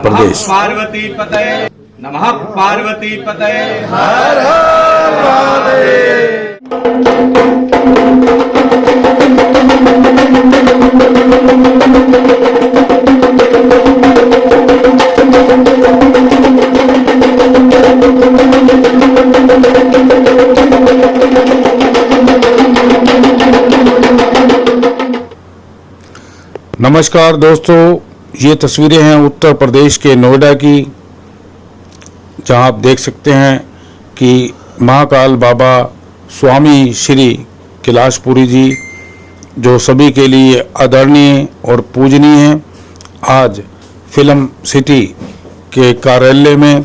प्रदेश। पार्वती पतये नमः। पार्वती पतये हर हर महादेव। नमस्कार दोस्तों, ये तस्वीरें हैं उत्तर प्रदेश के नोएडा की, जहां आप देख सकते हैं कि महाकाल बाबा स्वामी श्री कैलाशपुरी जी, जो सभी के लिए आदरणीय और पूजनीय हैं, आज फिल्म सिटी के कार्यालय में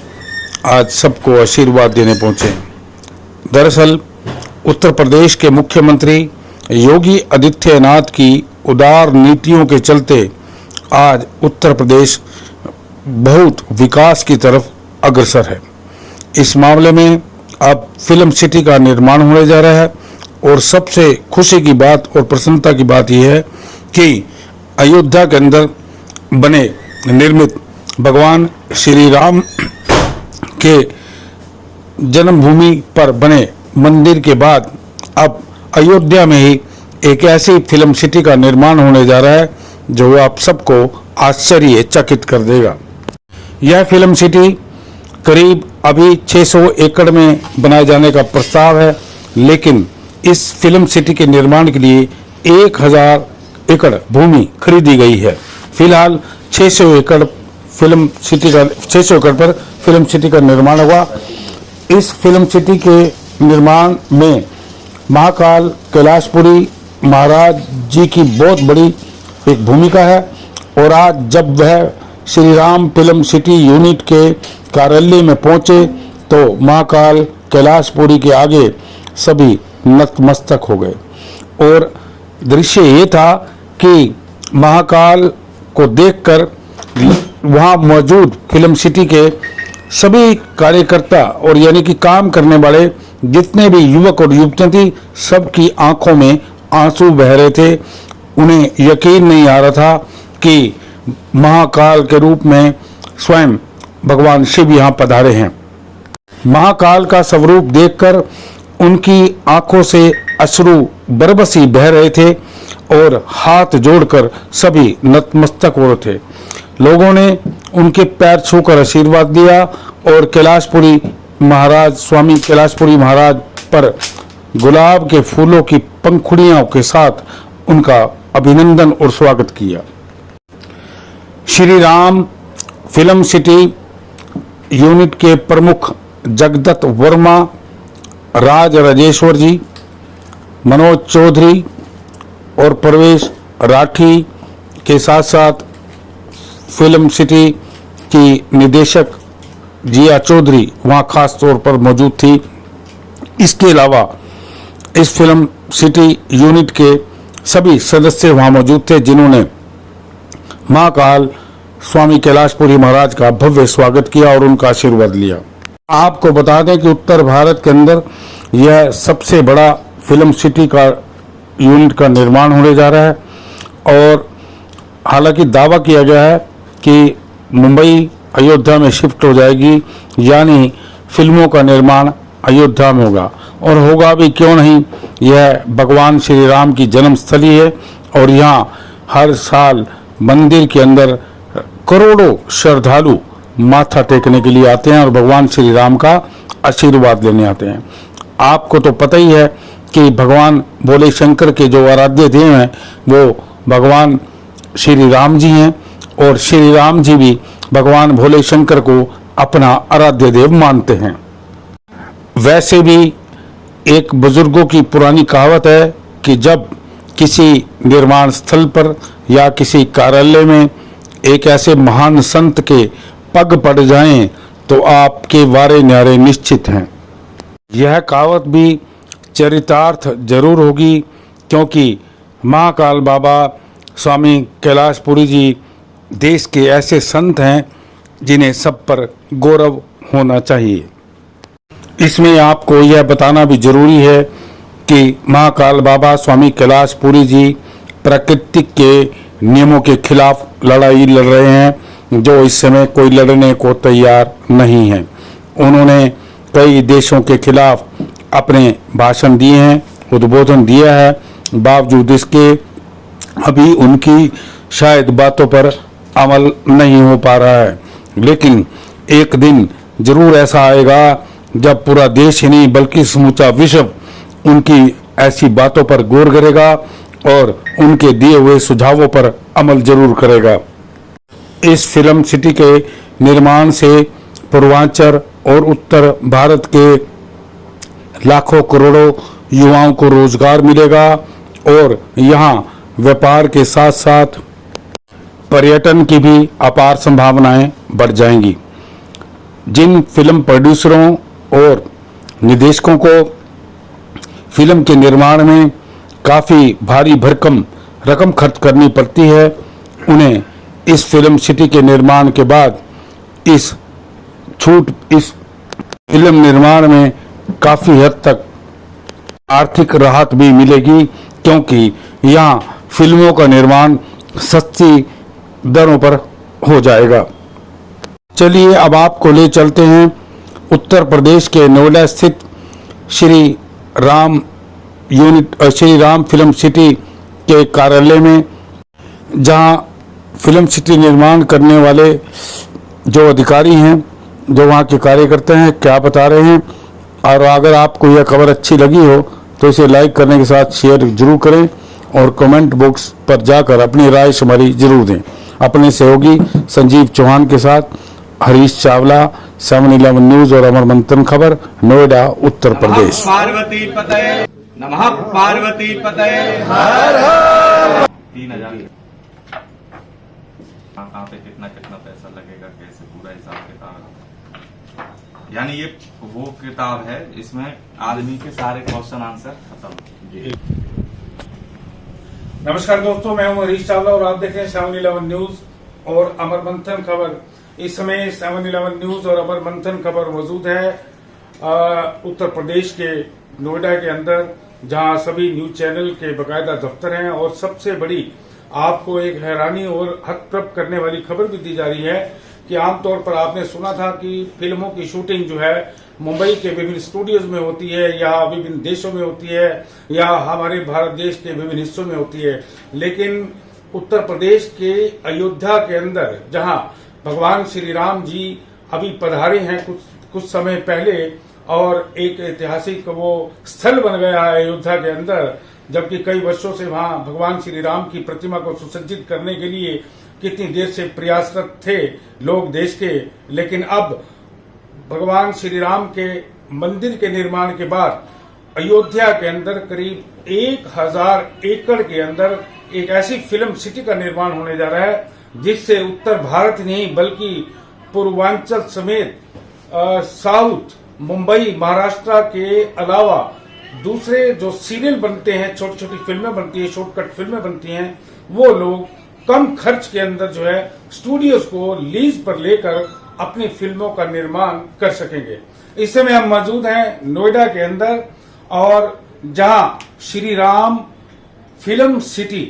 आज सबको आशीर्वाद देने पहुंचे। दरअसल उत्तर प्रदेश के मुख्यमंत्री योगी आदित्यनाथ की उदार नीतियों के चलते आज उत्तर प्रदेश बहुत विकास की तरफ अग्रसर है। इस मामले में अब फिल्म सिटी का निर्माण होने जा रहा है और सबसे खुशी की बात और प्रसन्नता की बात यह है कि अयोध्या के अंदर बने निर्मित भगवान श्री राम के जन्मभूमि पर बने मंदिर के बाद अब अयोध्या में ही एक ऐसी फिल्म सिटी का निर्माण होने जा रहा है जो आप सबको आश्चर्यचकित कर देगा। यह फिल्म सिटी करीब अभी 600 एकड़ में बनाए जाने का प्रस्ताव है, लेकिन इस फिल्म सिटी के निर्माण के लिए 1000 एकड़ भूमि खरीदी गई है। फिलहाल 600 एकड़ पर फिल्म सिटी का निर्माण होगा। इस फिल्म सिटी के निर्माण में महाकाल कैलाशपुरी महाराज जी की बहुत बड़ी एक भूमिका है और आज जब वह Shri Ram film city unit के कार्यालय में पहुंचे तो महाकाल कैलाशपुरी के आगे सभी नतमस्तक हो गए और दृश्य ये था कि महाकाल को देखकर वहां मौजूद फिल्म सिटी के सभी कार्यकर्ता और यानी कि काम करने वाले जितने भी युवक और युवतियां थी, सबकी आंखों में आंसू बह रहे थे। उन्हें यकीन नहीं आ रहा था कि महाकाल के रूप में स्वयं भगवान शिव यहाँ पधारे हैं। महाकाल का स्वरूप देखकर उनकी आंखों से अश्रु बरबसी बह रहे थे और हाथ जोड़कर सभी नतमस्तक हो रहे थे। लोगों ने उनके पैर छूकर आशीर्वाद दिया और कैलाशपुरी महाराज स्वामी कैलाशपुरी महाराज पर गुलाब के फूलों की पंखुड़ियों के साथ उनका अभिनंदन और स्वागत किया। Shri Ram film city unit के प्रमुख जगदत्त वर्मा, राज राजेश्वर जी, मनोज चौधरी और प्रवेश राठी के साथ साथ फिल्म सिटी की निदेशक जिया चौधरी वहां खास तौर पर मौजूद थी। इसके अलावा इस फिल्म सिटी यूनिट के सभी सदस्य वहां मौजूद थे, जिन्होंने महाकाल स्वामी कैलाशपुरी महाराज का भव्य स्वागत किया और उनका आशीर्वाद लिया। आपको बता दें कि उत्तर भारत के अंदर यह सबसे बड़ा फिल्म सिटी का यूनिट का निर्माण होने जा रहा है और हालांकि दावा किया गया है कि मुंबई अयोध्या में शिफ्ट हो जाएगी, यानी फिल्मों का निर्माण अयोध्या में होगा और होगा भी क्यों नहीं। यह भगवान श्री राम की जन्मस्थली है और यहाँ हर साल मंदिर के अंदर करोड़ों श्रद्धालु माथा टेकने के लिए आते हैं और भगवान श्री राम का आशीर्वाद लेने आते हैं। आपको तो पता ही है कि भगवान भोले शंकर के जो आराध्य देव हैं वो भगवान श्री राम जी हैं और श्री राम जी भी भगवान भोले शंकर को अपना आराध्य देव मानते हैं। वैसे भी एक बुजुर्गों की पुरानी कहावत है कि जब किसी निर्माण स्थल पर या किसी कार्यालय में एक ऐसे महान संत के पग पड़ जाएं तो आपके वारे न्यारे निश्चित हैं। यह कहावत भी चरितार्थ जरूर होगी, क्योंकि महाकाल बाबा स्वामी कैलाशपुरी जी देश के ऐसे संत हैं जिन्हें सब पर गौरव होना चाहिए। इसमें आपको यह बताना भी जरूरी है कि महाकाल बाबा स्वामी कैलाशपुरी जी प्रकृति के नियमों के खिलाफ लड़ाई लड़ रहे हैं जो इस समय कोई लड़ने को तैयार नहीं है। उन्होंने कई देशों के खिलाफ अपने भाषण दिए हैं, उद्बोधन दिया है, बावजूद इसके अभी उनकी शायद बातों पर अमल नहीं हो पा रहा है। लेकिन एक दिन जरूर ऐसा आएगा जब पूरा देश ही नहीं बल्कि समूचा विश्व उनकी ऐसी बातों पर गौर करेगा और उनके दिए हुए सुझावों पर अमल जरूर करेगा। इस फिल्म सिटी के निर्माण से पूर्वांचल और उत्तर भारत के लाखों करोड़ों युवाओं को रोजगार मिलेगा और यहाँ व्यापार के साथ साथ पर्यटन की भी अपार संभावनाएं बढ़ जाएंगी। जिन फिल्म प्रोड्यूसरों और निर्देशकों को फिल्म के निर्माण में काफ़ी भारी भरकम रकम खर्च करनी पड़ती है, उन्हें इस फिल्म सिटी के निर्माण के बाद इस फिल्म निर्माण में काफ़ी हद तक आर्थिक राहत भी मिलेगी, क्योंकि यहाँ फिल्मों का निर्माण सस्ती दरों पर हो जाएगा। चलिए अब आपको ले चलते हैं उत्तर प्रदेश के नोएडा स्थित श्री राम फिल्म सिटी के कार्यालय में, जहां फिल्म सिटी निर्माण करने वाले जो अधिकारी हैं, जो वहां के कार्यकर्ता हैं, क्या बता रहे हैं। और अगर आपको यह खबर अच्छी लगी हो तो इसे लाइक करने के साथ शेयर जरूर करें और कमेंट बॉक्स पर जाकर अपनी राय शुमारी जरूर दें। अपने सहयोगी संजीव चौहान के साथ हरीश चावला, 7/11 न्यूज और अमर मंथन खबर, नोएडा, उत्तर प्रदेश। पार्वती पतये नमः पार्वती पतये हर हर। 3000 कहाँ पे कितना कितना पैसा लगेगा, कैसे पूरा हिसाब किताब, यानी ये वो किताब है इसमें आदमी के सारे क्वेश्चन आंसर खत्म। नमस्कार दोस्तों, मैं हूं हरीश चावला और आप देख रहे हैं 7/11 न्यूज और अमर मंथन खबर। इस समय 7/11 न्यूज और अमर मंथन खबर मौजूद है उत्तर प्रदेश के नोएडा के अंदर, जहां सभी न्यूज चैनल के बकायदा दफ्तर हैं और सबसे बड़ी आपको एक हैरानी और हतप्रभ करने वाली खबर भी दी जा रही है कि आमतौर पर आपने सुना था कि फिल्मों की शूटिंग जो है मुंबई के विभिन्न स्टूडियोज में होती है या विभिन्न देशों में होती है या हमारे भारत देश के विभिन्न हिस्सों में होती है, लेकिन उत्तर प्रदेश के अयोध्या के अंदर, जहां भगवान श्री राम जी अभी पधारे हैं कुछ समय पहले और एक ऐतिहासिक वो स्थल बन गया है अयोध्या के अंदर, जबकि कई वर्षों से वहां भगवान श्री राम की प्रतिमा को सुसज्जित करने के लिए कितनी देर से प्रयासरत थे लोग देश के। लेकिन अब भगवान श्री राम के मंदिर के निर्माण के बाद अयोध्या के अंदर करीब 1000 एकड़ के अंदर एक ऐसी फिल्म सिटी का निर्माण होने जा रहा है, जिससे उत्तर भारत नहीं बल्कि पूर्वांचल समेत साउथ, मुंबई, महाराष्ट्र के अलावा दूसरे जो सीरियल बनते हैं, छोटी छोटी फिल्में बनती है, शॉर्टकट फिल्में बनती हैं, वो लोग कम खर्च के अंदर जो है स्टूडियोज को लीज पर लेकर अपनी फिल्मों का निर्माण कर सकेंगे। इस समय हम मौजूद हैं नोएडा के अंदर और जहां Shri Ram film city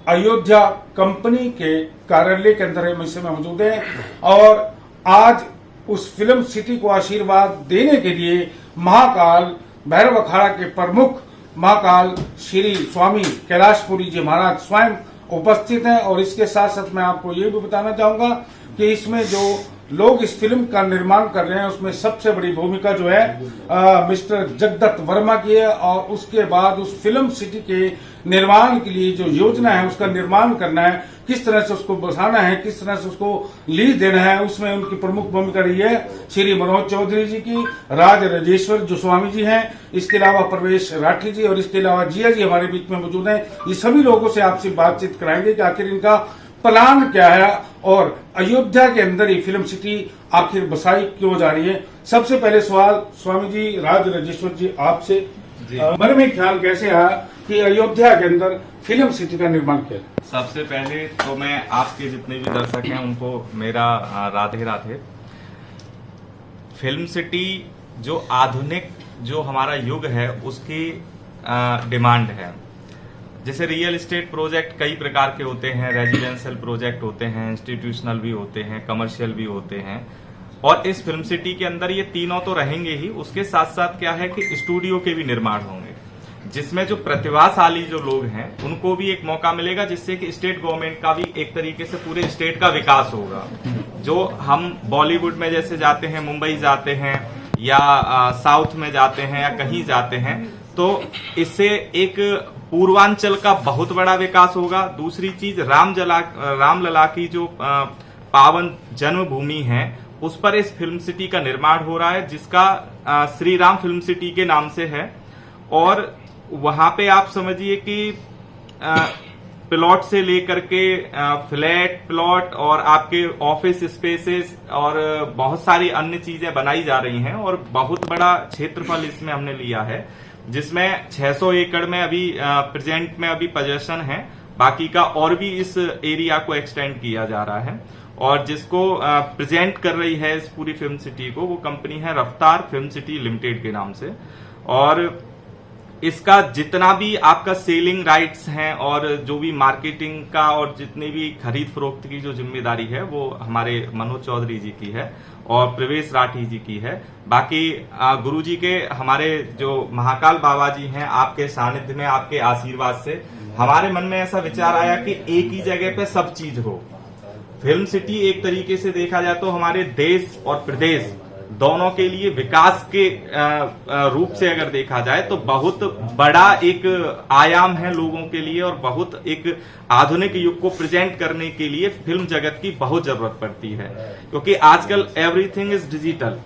Ayodhya company के कार्यालय के अंदर हम इस समय मौजूद हैं और आज उस फिल्म सिटी को आशीर्वाद देने के लिए महाकाल भैरव अखाड़ा के प्रमुख महाकाल श्री स्वामी कैलाशपुरी जी महाराज स्वयं उपस्थित हैं। और इसके साथ साथ मैं आपको ये भी बताना चाहूंगा कि इसमें जो लोग इस फिल्म का निर्माण कर रहे हैं उसमें सबसे बड़ी भूमिका जो है मिस्टर जगदत्त वर्मा की है और उसके बाद उस फिल्म सिटी के निर्माण के लिए जो योजना है उसका निर्माण करना है, किस तरह से उसको बसाना है, किस तरह से उसको लीज देना है, उसमें उनकी प्रमुख भूमिका रही है श्री मनोज चौधरी जी की, राज राजेश्वर जो स्वामी जी हैं, इसके अलावा प्रवेश राठी जी और इसके अलावा जिया जी हमारे बीच में मौजूद हैं। ये सभी लोगों से आपसे बातचीत कराएंगे कि आखिर इनका प्लान क्या है और अयोध्या के अंदर ये फिल्म सिटी आखिर बसाई क्यों जा रही है। सबसे पहले सवाल स्वामी जी, राज राजेश्वर जी, आपसे मन में ख्याल कैसे आया कि अयोध्या के अंदर फिल्म सिटी का निर्माण किया? सबसे पहले तो मैं आपके जितने भी दर्शक हैं उनको मेरा राधे राधे। फिल्म सिटी जो आधुनिक जो हमारा युग है उसकी डिमांड है। जैसे रियल एस्टेट प्रोजेक्ट कई प्रकार के होते हैं, रेजिडेंशियल प्रोजेक्ट होते हैं, इंस्टीट्यूशनल भी होते हैं, कमर्शियल भी होते हैं, और इस फिल्म सिटी के अंदर ये तीनों तो रहेंगे ही। उसके साथ साथ क्या है कि स्टूडियो के भी निर्माण होंगे, जिसमें जो प्रतिभाशाली जो लोग हैं उनको भी एक मौका मिलेगा, जिससे कि स्टेट गवर्नमेंट का भी एक तरीके से पूरे स्टेट का विकास होगा। जो हम बॉलीवुड में जैसे जाते हैं, मुंबई जाते हैं या साउथ में जाते हैं या कहीं जाते हैं, तो इससे एक पूर्वांचल का बहुत बड़ा विकास होगा। दूसरी चीज रामलला की जो पावन जन्मभूमि है उस पर इस फिल्म सिटी का निर्माण हो रहा है, जिसका श्री राम फिल्म सिटी के नाम से है। और वहां पे आप समझिए कि प्लॉट से लेकर के फ्लैट प्लॉट और आपके ऑफिस स्पेसेस और बहुत सारी अन्य चीजें बनाई जा रही हैं, और बहुत बड़ा क्षेत्रफल इसमें हमने लिया है, जिसमें 600 एकड़ में अभी प्रेजेंट में अभी पोजीशन है, बाकी का और भी इस एरिया को एक्सटेंड किया जा रहा है। और जिसको प्रेजेंट कर रही है इस पूरी फिल्म सिटी को, वो कंपनी है रफ्तार फिल्म सिटी लिमिटेड के नाम से। और इसका जितना भी आपका सेलिंग राइट्स हैं और जो भी मार्केटिंग का और जितनी भी खरीद फरोख्त की जो जिम्मेदारी है वो हमारे मनोज चौधरी जी की है और प्रवेश राठी जी की है। बाकी गुरु जी के, हमारे जो महाकाल बाबा जी हैं, आपके सानिध्य में, आपके आशीर्वाद से हमारे मन में ऐसा विचार आया कि एक ही जगह पे सब चीज हो। फिल्म सिटी एक तरीके से देखा जाए तो हमारे देश और प्रदेश दोनों के लिए विकास के रूप से अगर देखा जाए तो बहुत बड़ा एक आयाम है लोगों के लिए, और बहुत एक आधुनिक युग को प्रेजेंट करने के लिए फिल्म जगत की बहुत जरूरत पड़ती है, क्योंकि आजकल एवरीथिंग इज डिजिटल,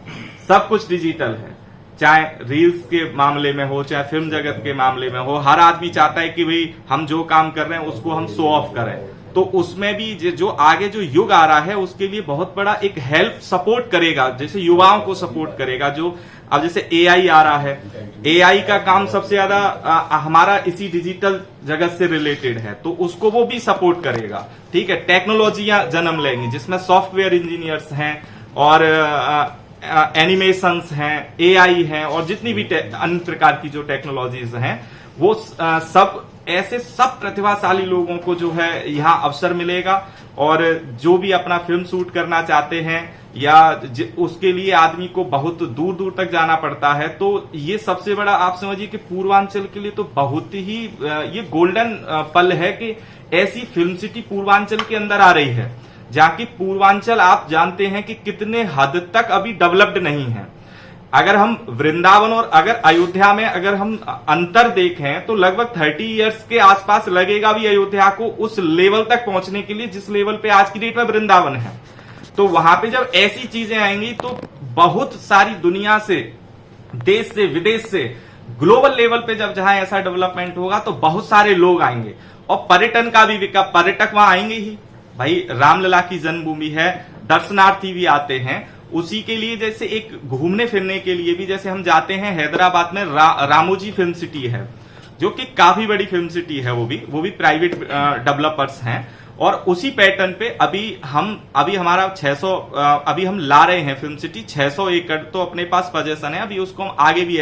सब कुछ डिजिटल है। चाहे रील्स के मामले में हो, चाहे फिल्म जगत के मामले में हो, हर आदमी चाहता है कि भाई हम जो काम कर रहे हैं उसको हम शो ऑफ करें। तो उसमें भी जो आगे जो युग आ रहा है उसके लिए बहुत बड़ा एक हेल्प सपोर्ट करेगा, जैसे युवाओं को सपोर्ट करेगा। जो अब जैसे एआई आ रहा है, एआई का काम सबसे ज्यादा हमारा इसी डिजिटल जगत से रिलेटेड है, तो उसको वो भी सपोर्ट करेगा। ठीक है, टेक्नोलॉजियां जन्म लेंगी जिसमें सॉफ्टवेयर इंजीनियर्स हैं और एनिमेशंस हैं, एआई हैं, और जितनी भी अन्य प्रकार की जो टेक्नोलॉजीज हैं, वो सब ऐसे सब प्रतिभाशाली लोगों को जो है यहाँ अवसर मिलेगा। और जो भी अपना फिल्म शूट करना चाहते हैं या उसके लिए आदमी को बहुत दूर दूर तक जाना पड़ता है, तो ये सबसे बड़ा आप समझिए कि पूर्वांचल के लिए तो बहुत ही ये गोल्डन पल है कि ऐसी फिल्म सिटी पूर्वांचल के अंदर आ रही है, जहाँ की पूर्वांचल आप जानते हैं कि कितने हद तक अभी डेवलप्ड नहीं है। अगर हम वृंदावन और अगर अयोध्या में अगर हम अंतर देखें तो लगभग 30 इयर्स के आसपास लगेगा भी अयोध्या को उस लेवल तक पहुंचने के लिए जिस लेवल पे आज की डेट में वृंदावन है। तो वहां पे जब ऐसी चीजें आएंगी तो बहुत सारी दुनिया से, देश से, विदेश से, ग्लोबल लेवल पे जब जहां ऐसा डेवलपमेंट होगा तो बहुत सारे लोग आएंगे, और पर्यटन का भी विकास, पर्यटक वहां आएंगे ही। भाई रामलला की जन्मभूमि है, दर्शनार्थी भी आते हैं। उसी के लिए जैसे एक घूमने फिरने के लिए भी जैसे हम जाते हैं हैदराबाद में रामोजी फिल्म सिटी है, जो कि काफी बड़ी फिल्म सिटी है, वो भी प्राइवेट डेवलपर्स हैं। और उसी पैटर्न पे अभी हमारा 600 अभी हम ला रहे हैं फिल्म सिटी, 600 एकड़ तो अपने पास पोजीशन है, अभी उसको हम आगे भी